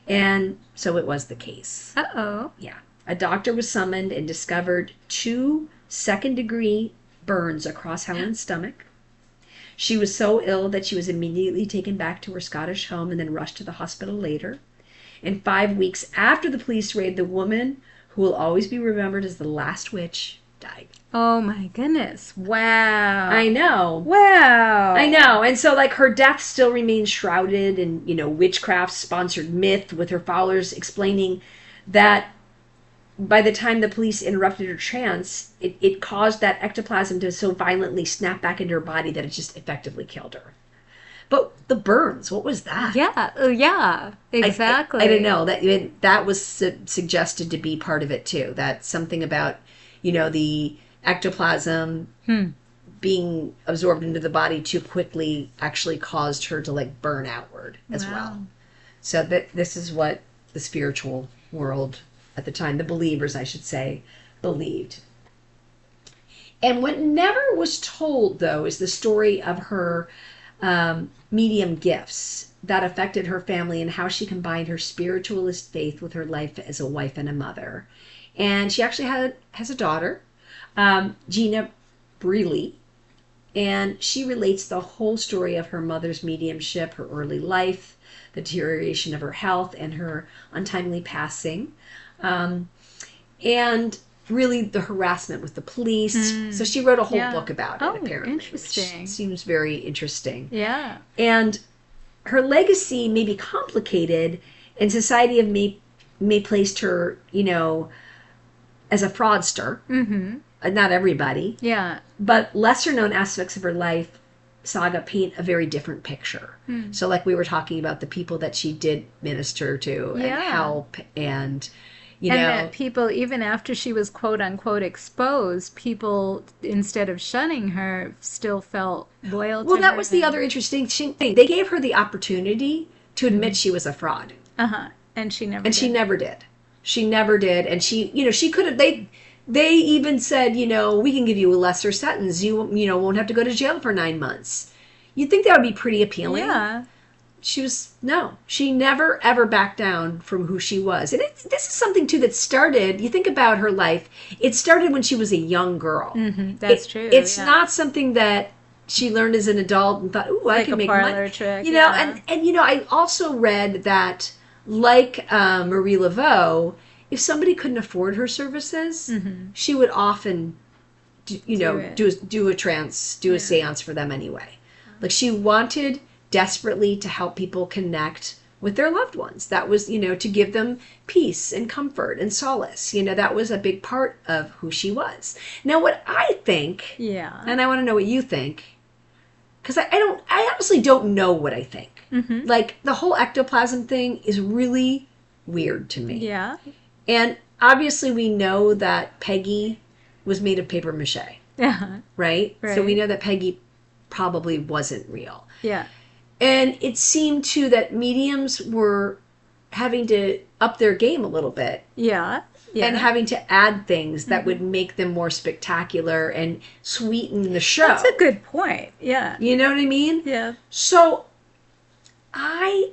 And so it was the case. Yeah. A doctor was summoned and discovered 2 second-degree burns across Helen's stomach. She was so ill that she was immediately taken back to her Scottish home and then rushed to the hospital later. And 5 weeks after the police raid, the woman who will always be remembered as the last witch died. Oh my goodness. Wow. I know. Wow. I know. And so, like, her death still remains shrouded in, witchcraft-sponsored myth, with her followers explaining that by the time the police interrupted her trance, it caused that ectoplasm to so violently snap back into her body that it just effectively killed her. But the burns, what was that? Yeah, exactly. I don't know. That was suggested to be part of it, too. That something about, the ectoplasm being absorbed into the body too quickly actually caused her to, burn outward as well. So this is what the spiritual world at the time, the believers, I should say, believed. And what never was told, though, is the story of her medium gifts that affected her family and how she combined her spiritualist faith with her life as a wife and a mother. And she actually has a daughter, Gina Brealey, and she relates the whole story of her mother's mediumship, her early life, the deterioration of her health, and her untimely passing. And really the harassment with the police. So she wrote a whole book about it, apparently. Interesting. Which seems very interesting. Yeah. And her legacy may be complicated, and society may placed her, as a fraudster. Not everybody. Yeah. But lesser known aspects of her life saga paint a very different picture. So like we were talking about the people that she did minister to and help, and that people, even after she was quote unquote exposed, people, instead of shunning her, still felt loyal to her. Well, that was the other interesting thing. They gave her the opportunity to admit she was a fraud. And she never did. She never did. She never did. And she, she could have, they even said, we can give you a lesser sentence. You won't have to go to jail for 9 months. You'd think that would be pretty appealing. Yeah. She never ever backed down from who she was. And this is something too that started, you think about her life, it started when she was a young girl. That's true. It's not something that she learned as an adult and thought, ooh, I can make money. Trick, and I also read that, like Marie Laveau, if somebody couldn't afford her services, she would often do a seance for them anyway. Like, she wanted desperately to help people connect with their loved ones. That was, to give them peace and comfort and solace. That was a big part of who she was. Now, what I think, and I want to know what you think, because I honestly don't know what I think. Mm-hmm. Like, the whole ectoplasm thing is really weird to me. Yeah. And obviously we know that Peggy was made of paper mache. Yeah. Right? So we know that Peggy probably wasn't real. Yeah. And it seemed too that mediums were having to up their game a little bit. Yeah. Yeah. And having to add things that would make them more spectacular and sweeten the show. That's a good point. Yeah. You know what I mean? Yeah. So I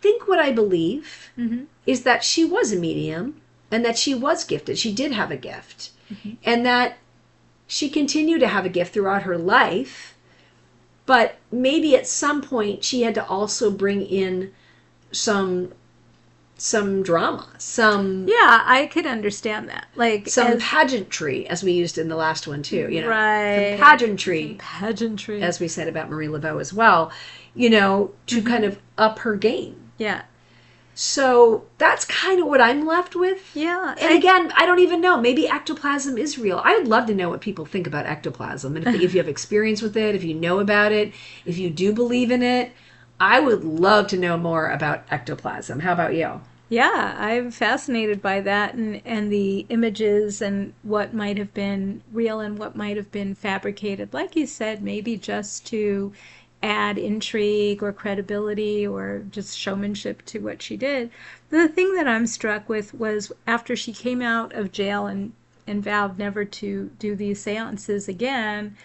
think what I believe Mm-hmm. is that she was a medium and that she was gifted. She did have a gift. Mm-hmm. And that she continued to have a gift throughout her life. But maybe at some point she had to also bring in some drama, Yeah, I could understand that. Like some pageantry, as we used in the last one too, Right. Some pageantry. Some pageantry. As we said about Marie Laveau as well, to kind of up her game. Yeah. So that's kind of what I'm left with. Yeah. And again, I don't even know. Maybe ectoplasm is real. I would love to know what people think about ectoplasm. And if you have experience with it, if you know about it, if you do believe in it, I would love to know more about ectoplasm. How about you? Yeah, I'm fascinated by that and the images and what might have been real and what might have been fabricated. Like you said, maybe just to add intrigue or credibility or just showmanship to what she did. The thing that I'm struck with was after she came out of jail and vowed never to do these séances again,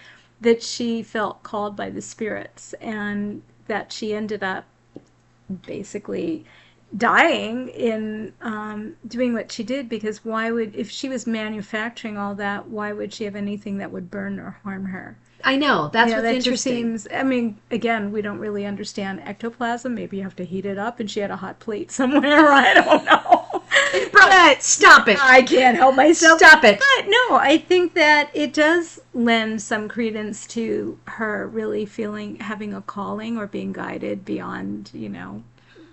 that she felt called by the spirits and that she ended up basically dying in doing what she did, because if she was manufacturing all that, why would she have anything that would burn or harm her? I know. That's what's that interesting. Just seems, again, we don't really understand ectoplasm. Maybe you have to heat it up and she had a hot plate somewhere. I don't know. But stop it. I can't help myself. Stop it. But no, I think that it does lend some credence to her really having a calling or being guided beyond,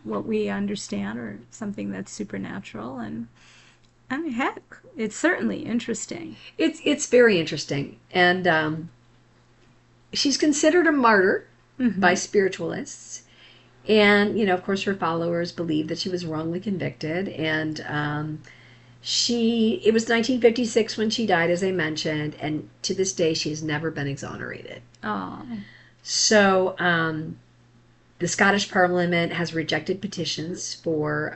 what we understand, or something that's supernatural. And I mean, heck, it's certainly interesting. It's very interesting. And she's considered a martyr by spiritualists. And, of course, her followers believe that she was wrongly convicted. And it was 1956 when she died, as I mentioned. And to this day, she has never been exonerated. Oh. So the Scottish Parliament has rejected petitions for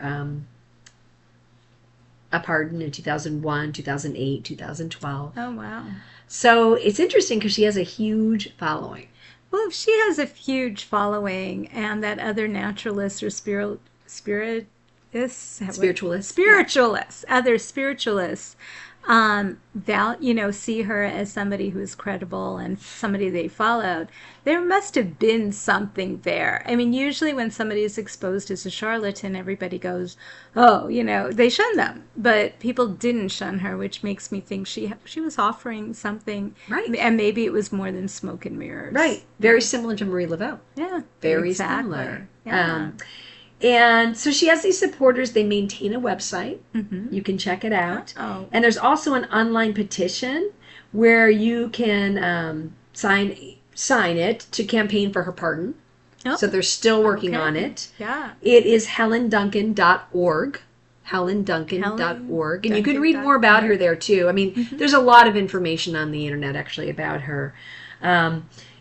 a pardon in 2001, 2008, 2012. Oh, wow. So it's interesting because she has a huge following. Well, if she has a huge following and that other naturalists or spiritualists, other spiritualists, see her as somebody who's credible and somebody they followed, there must have been something there. I mean, usually when somebody is exposed as a charlatan, everybody goes, oh, they shun them. But people didn't shun her, which makes me think she was offering something. Right. And maybe it was more than smoke and mirrors. Right. Very similar to Marie Laveau. Yeah. Very similar. Yeah. And so she has these supporters. They maintain a website. Mm-hmm. You can check it out. Oh. And there's also an online petition where you can sign it to campaign for her pardon. Oh. So they're still working on it. Yeah. It is HelenDuncan.org. HelenDuncan.org. And you can read more about her there too. I mean, there's a lot of information on the internet actually about her.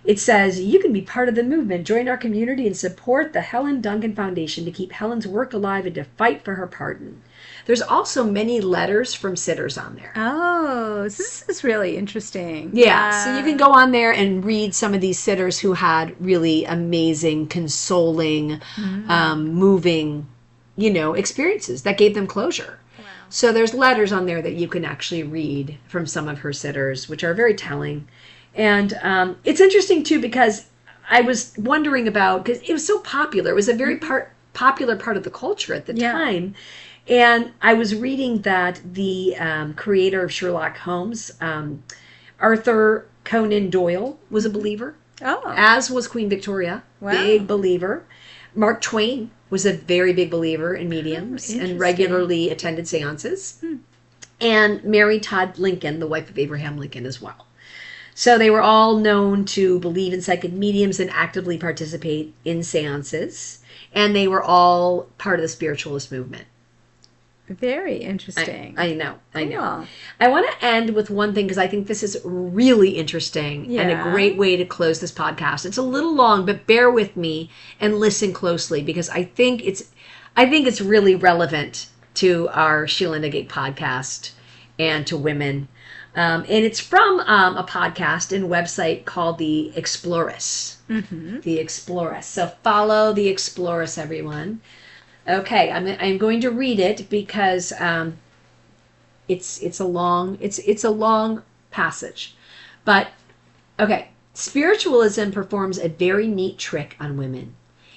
It says, you can be part of the movement, join our community, and support the Helen Duncan Foundation to keep Helen's work alive and to fight for her pardon. There's also many letters from sitters on there. Oh, this is really interesting. Yeah, so you can go on there and read some of these sitters who had really amazing, consoling, moving, experiences that gave them closure. Wow. So there's letters on there that you can actually read from some of her sitters, which are very telling. And it's interesting, too, because I was wondering about, because it was so popular. It was a very popular part of the culture at the time. And I was reading that the creator of Sherlock Holmes, Arthur Conan Doyle, was a believer. Oh. As was Queen Victoria. Wow. Big believer. Mark Twain was a very big believer in mediums and regularly attended seances, and Mary Todd Lincoln, the wife of Abraham Lincoln, as well. So they were all known to believe in psychic mediums and actively participate in seances, and they were all part of the spiritualist movement. Very interesting. I know. Cool. I want to end with one thing because I think this is really interesting and a great way to close this podcast. It's a little long, but bear with me and listen closely because I think it's really relevant to our Sheela Na Gig podcast and to women. And it's from a podcast and website called the Explorers. The Explorers. So follow the Explorers, everyone. Okay, I'm going to read it because it's a long passage. But okay, spiritualism performs a very neat trick on women.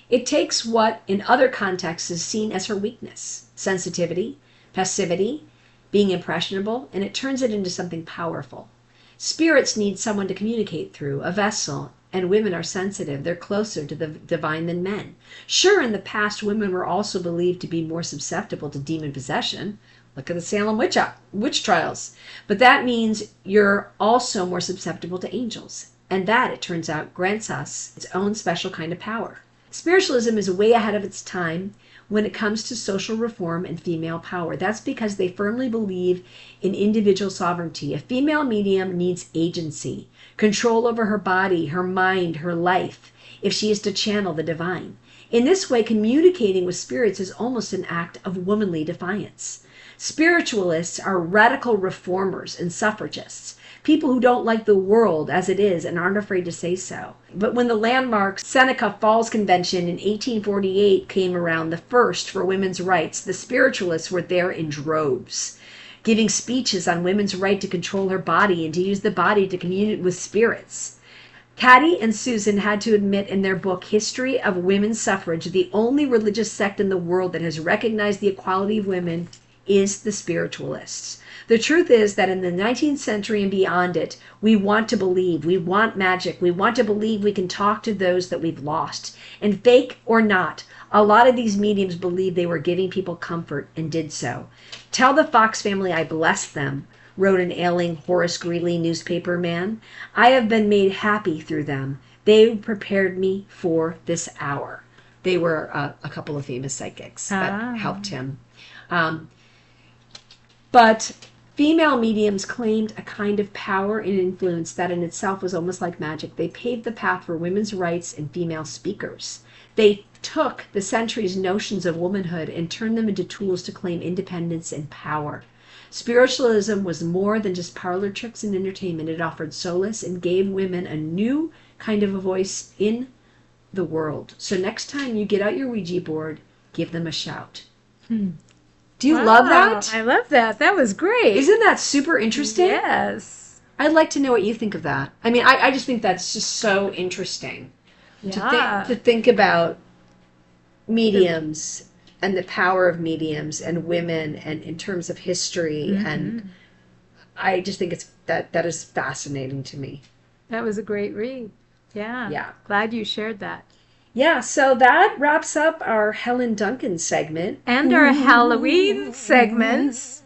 It takes what in other contexts is seen as her weakness, sensitivity, passivity, being impressionable, and it turns it into something powerful. Spirits need someone to communicate through, a vessel, and women are sensitive. They're closer to the divine than men. Sure, in the past, women were also believed to be more susceptible to demon possession. Look at the Salem witch trials. But that means you're also more susceptible to angels. And that, it turns out, grants us its own special kind of power. Spiritualism is way ahead of its time when it comes to social reform and female power. That's because they firmly believe in individual sovereignty. A female medium needs agency, control over her body, her mind, her life, if she is to channel the divine. In this way, communicating with spirits is almost an act of womanly defiance. Spiritualists are radical reformers and suffragists, people who don't like the world as it is and aren't afraid to say so. But when the landmark Seneca Falls Convention in 1848 came around, the first for women's rights, the spiritualists were there in droves, giving speeches on women's right to control her body and to use the body to communicate with spirits. Caddy and Susan had to admit in their book, History of Women's Suffrage, the only religious sect in the world that has recognized the equality of women is the spiritualists. The truth is that in the 19th century and beyond it, we want to believe, we want magic, we want to believe we can talk to those that we've lost. And fake or not, a lot of these mediums believed they were giving people comfort and did so. Tell the Fox family I bless them, wrote an ailing Horace Greeley newspaper man. I have been made happy through them. They prepared me for this hour. They were a couple of famous psychics that helped him. But female mediums claimed a kind of power and influence that in itself was almost like magic. They paved the path for women's rights and female speakers. They took the centuries' notions of womanhood and turned them into tools to claim independence and power. Spiritualism was more than just parlor tricks and entertainment. It offered solace and gave women a new kind of a voice in the world. So next time you get out your Ouija board, give them a shout. Do you love that? I love that. That was great. Isn't that super interesting? Yes. I'd like to know what you think of that. I mean, I just think that's just so interesting to think about mediums and the power of mediums and women and in terms of history. And I just think that is fascinating to me. That was a great read. Yeah. Glad you shared that. Yeah, so that wraps up our Helen Duncan segment. And our Halloween segments.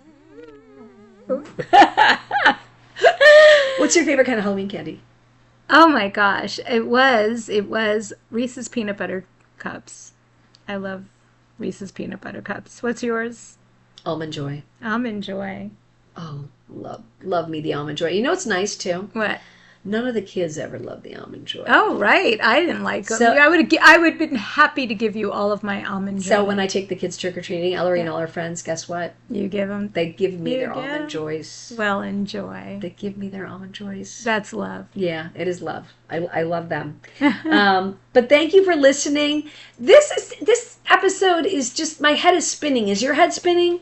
What's your favorite kind of Halloween candy? Oh my gosh. It was Reese's Peanut Butter Cups. I love Reese's Peanut Butter Cups. What's yours? Almond Joy. Almond Joy. Oh, love me the Almond Joy. You know what's nice too? What? None of the kids ever loved the Almond Joy. Oh, right. I didn't like them. So, I would have been happy to give you all of my Almond Joy. So when I take the kids trick-or-treating, Ellery and all our friends, guess what? You give them? They give me their Almond Joys. Well, enjoy. They give me their Almond Joys. That's love. Yeah, it is love. I love them. But thank you for listening. This episode is just, my head is spinning. Is your head spinning?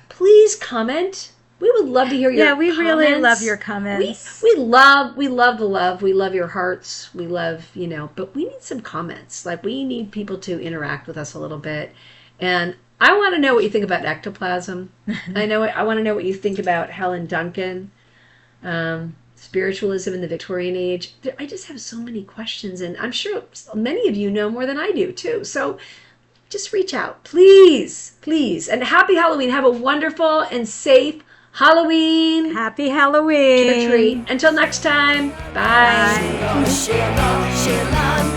Please comment. We would love to hear your comments. Yeah, we really love your comments. We love the love. We love your hearts. We love, but we need some comments. Like, we need people to interact with us a little bit. And I want to know what you think about ectoplasm. I want to know what you think about Helen Duncan, spiritualism in the Victorian age. I just have so many questions, and I'm sure many of you know more than I do, too. So just reach out. Please, please. And happy Halloween. Have a wonderful and safe Halloween. Happy Halloween. Trick or treat. Until next time. Bye. Bye.